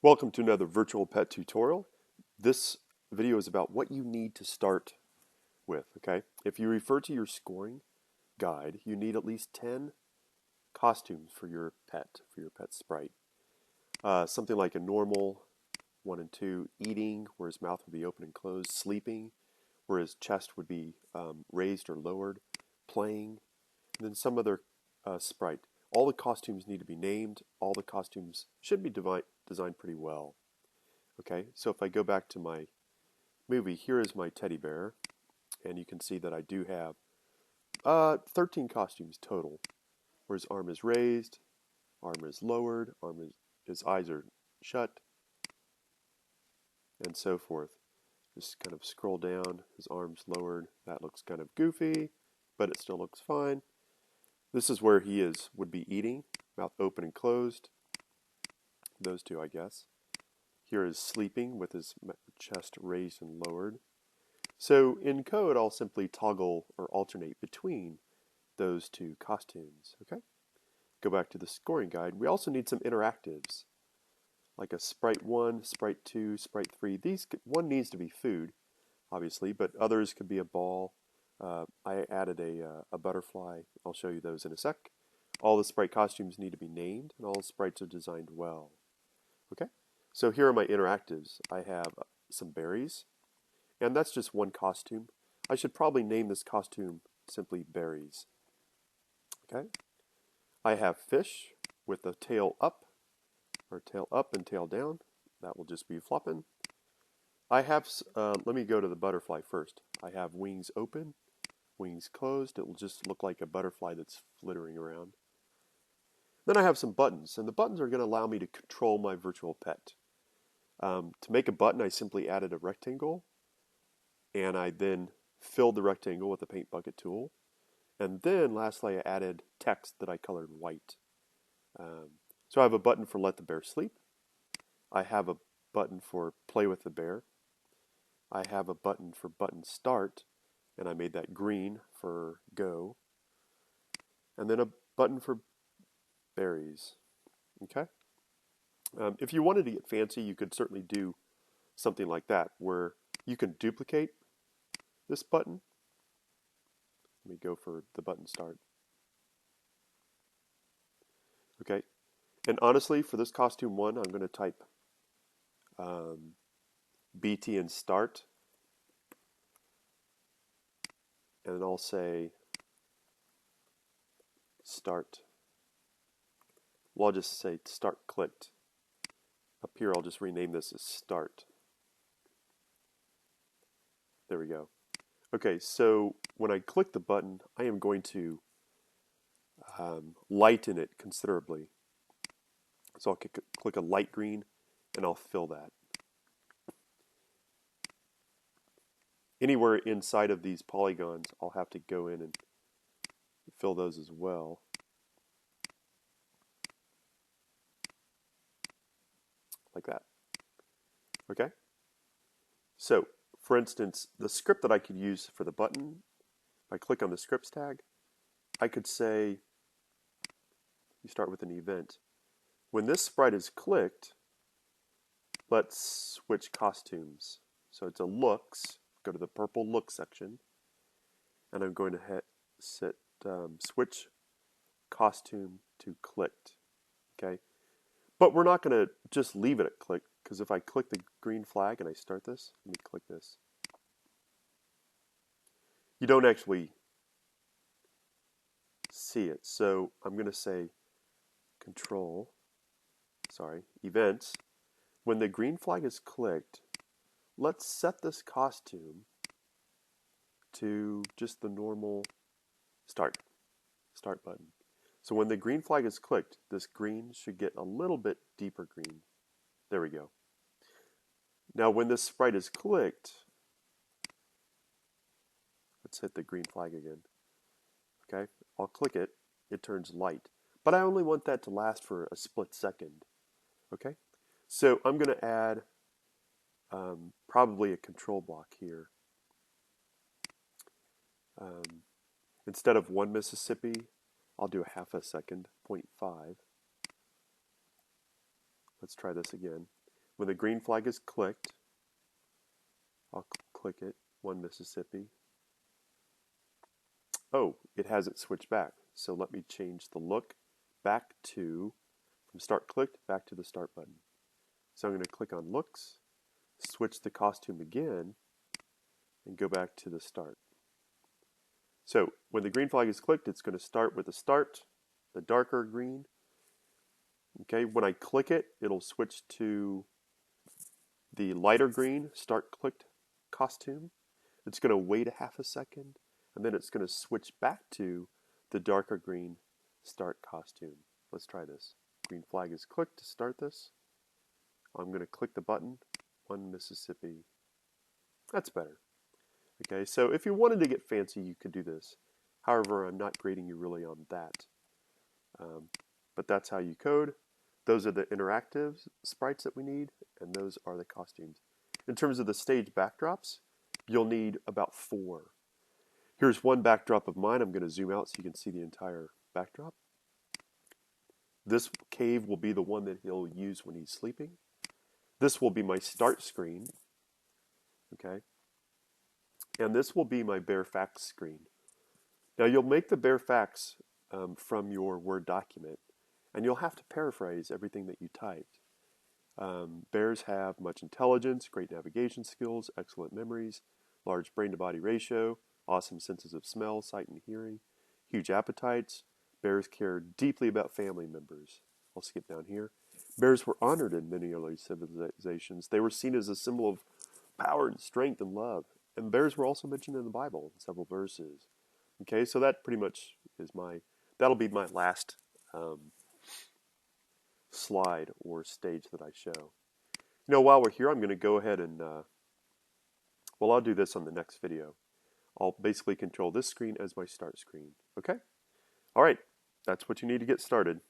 Welcome to another virtual pet tutorial. This video is about what you need to start with, okay? If you refer to your scoring guide, you need at least 10 costumes for your pet sprite. Something like a normal 1 and 2, eating, where his mouth would be open and closed, sleeping, where his chest would be raised or lowered, playing, and then some other sprite. All the costumes need to be named. All the costumes should be designed pretty well. Okay, so if I go back to my movie, here is my teddy bear, and you can see that I do have 13 costumes total, where his arm is raised, arm is lowered, his eyes are shut, and so forth. Just kind of scroll down, his arm's lowered. That looks kind of goofy, but it still looks fine. This is where he would be eating, mouth open and closed. Those two, I guess. Here is sleeping with his chest raised and lowered. So in code, I'll simply toggle or alternate between those two costumes. Okay. Go back to the scoring guide. We also need some interactives, like a sprite 1, sprite 2, sprite 3. One needs to be food, obviously, but others could be a ball. I added a butterfly. I'll show you those in a sec. All the sprite costumes need to be named, and all the sprites are designed well. Okay, so here are my interactives. I have some berries, and that's just one costume. I should probably name this costume simply berries. Okay, I have fish with the tail up, or tail up and tail down. That will just be flopping. I have, let me go to the butterfly first. I have wings open, wings closed. It will just look like a butterfly that's flittering around. Then I have some buttons, and the buttons are going to allow me to control my virtual pet. To make a button, I simply added a rectangle, and I then filled the rectangle with the paint bucket tool. And then lastly, I added text that I colored white. So I have a button for let the bear sleep. I have a button for play with the bear. I have a button for button start, and I made that green for go. And then a button for berries. Okay. If you wanted to get fancy, you could certainly do something like that, where you can duplicate this button. Let me go for the button start. Okay. And honestly, for this costume 1, I'm going to type BT and start. And I'll say start. Well, I'll just say start clicked. Up here, I'll just rename this as start. There we go. Okay, so when I click the button, I am going to lighten it considerably. So I'll click a light green, and I'll fill that. Anywhere inside of these polygons, I'll have to go in and fill those as well. Like that. Okay? So, for instance, the script that I could use for the button, if I click on the scripts tag, I could say, you start with an event. When this sprite is clicked, let's switch costumes. So it's a looks, go to the purple look section, and I'm going to set switch costume to clicked. Okay, but we're not going to just leave it at click, because if I click the green flag and I start this, let me click this. You don't actually see it, so I'm going to say events. When the green flag is clicked, let's set this costume to just the normal start button. So when the green flag is clicked, this green should get a little bit deeper green. There we go. Now when this sprite is clicked, let's hit the green flag again. Okay, I'll click it, it turns light. But I only want that to last for a split second. Okay, so I'm going to add probably a control block here. Instead of 1 Mississippi, I'll do a half a second, 0.5. Let's try this again. when the green flag is clicked, I'll click it, 1 Mississippi. Oh, it hasn't switched back. So let me change the look back to, from start clicked, back to the start button. So I'm going to click on looks, switch the costume again, and go back to the start. So when the green flag is clicked, it's going to start with the start, the darker green. Okay, when I click it, it'll switch to the lighter green, start clicked costume. It's going to wait a half a second, and then it's going to switch back to the darker green start costume. Let's try this. Green flag is clicked to start this. I'm going to click the button, 1 Mississippi. That's better. Okay, so if you wanted to get fancy, you could do this. However, I'm not grading you really on that. But that's how you code. Those are the interactive sprites that we need, and those are the costumes. In terms of the stage backdrops, you'll need about 4. Here's one backdrop of mine. I'm going to zoom out so you can see the entire backdrop. This cave will be the one that he'll use when he's sleeping. This will be my start screen. Okay. And this will be my bare facts screen. Now you'll make the bare facts from your Word document, and you'll have to paraphrase everything that you typed. Bears have much intelligence, great navigation skills, excellent memories, large brain-to-body ratio, awesome senses of smell, sight, and hearing, huge appetites. Bears care deeply about family members. I'll skip down here. Bears were honored in many early civilizations. They were seen as a symbol of power and strength and love. And bears were also mentioned in the Bible in several verses. Okay, so that pretty much is that'll be my last slide or stage that I show. You know, while we're here, I'm going to go ahead and, well, I'll do this on the next video. I'll basically control this screen as my start screen. Okay? All right, that's what you need to get started.